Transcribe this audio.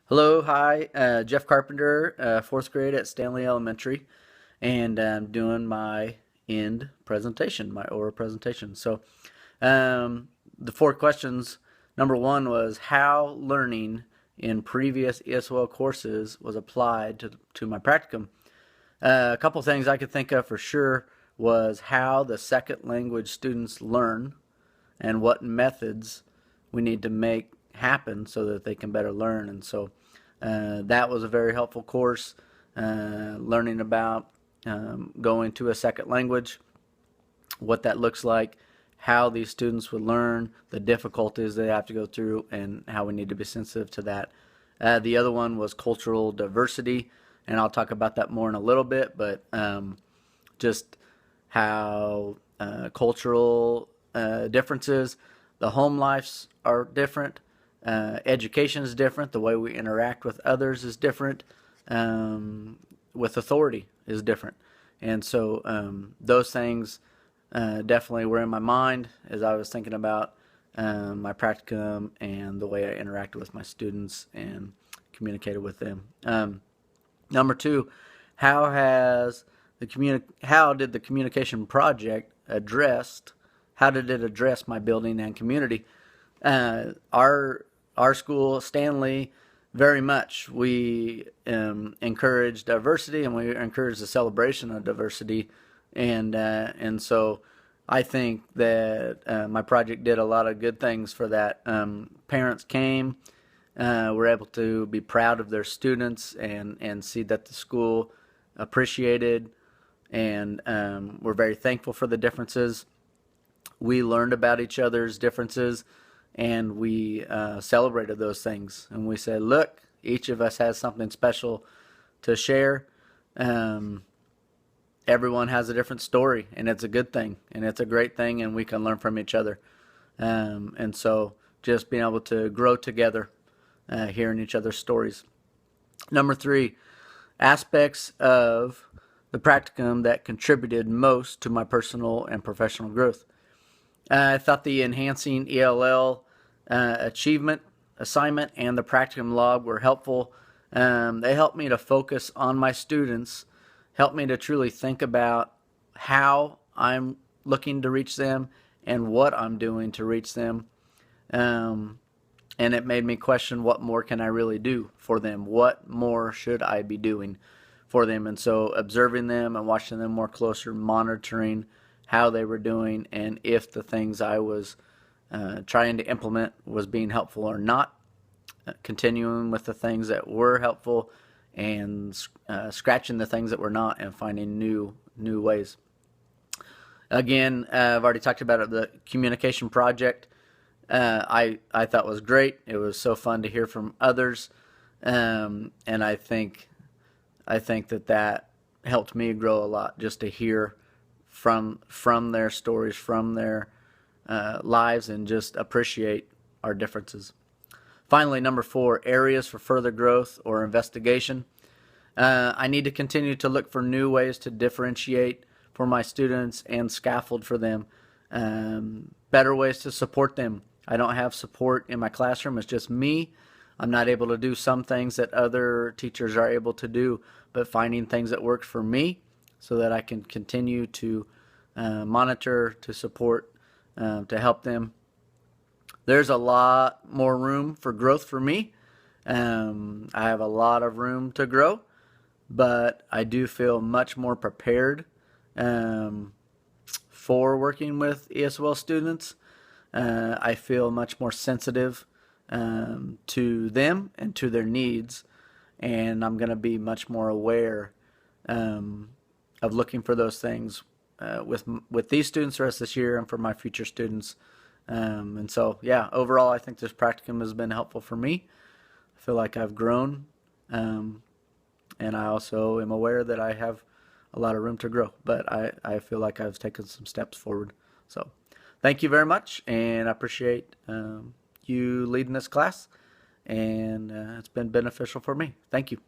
Hello, hi, Jeff Carpenter, fourth grade at Stanley Elementary, and I'm doing my end presentation, my oral presentation. The four questions. Number one was how learning in previous ESOL courses was applied to my practicum. A couple things I could think of for sure was how the second language students learn and what methods we need to make happen so that they can better learn. That was a very helpful course, learning about going to a second language, what that looks like, how these students would learn, the difficulties they have to go through, and how we need to be sensitive to that. The other one was cultural diversity, and I'll talk about that more in a little bit, but just how cultural differences, the home lives are different, education is different, the way we interact with others is different, with authority is different. Those things definitely were in my mind as I was thinking about my practicum and the way I interacted with my students and communicated with them. Number two, how did the communication project how did it address my building and community? Our school, Stanley, very much we encourage diversity and we encourage the celebration of diversity, and so I think that my project did a lot of good things for that. Parents came, were able to be proud of their students and see that the school appreciated, and we're very thankful for the differences. We learned about each other's differences, and we celebrated those things. And we said, look, each of us has something special to share. Everyone has a different story, and it's a good thing, and it's a great thing, and we can learn from each other. And so just being able to grow together, hearing each other's stories. Number three, aspects of the practicum that contributed most to my personal and professional growth. I thought the enhancing ELL achievement assignment and the practicum log were helpful. They helped me to focus on my students, helped me to truly think about how I'm looking to reach them and what I'm doing to reach them. And it made me question, what more can I really do for them? What more should I be doing for them? And so observing them and watching them more closer, monitoring how they were doing, and if the things I was trying to implement was being helpful or not, continuing with the things that were helpful and scratching the things that were not and finding new ways. Again, I've already talked about it, the communication project. I thought was great. It was so fun to hear from others, and I think that helped me grow a lot, just to hear from their stories, from their lives, and just appreciate our differences. Finally, number four, areas for further growth or investigation. I need to continue to look for new ways to differentiate for my students and scaffold for them. Better ways to support them. I don't have support in my classroom. It's just me. I'm not able to do some things that other teachers are able to do, but finding things that work for me so that I can continue to monitor, to support, to help them. There's a lot more room for growth for me. I have a lot of room to grow, but I do feel much more prepared for working with ESOL students. I feel much more sensitive to them and to their needs, and I'm going to be much more aware of looking for those things with these students the rest of this year and for my future students. Overall, I think this practicum has been helpful for me. I feel like I've grown, and I also am aware that I have a lot of room to grow, but I feel like I've taken some steps forward. So thank you very much, and I appreciate you leading this class, and it's been beneficial for me. Thank you.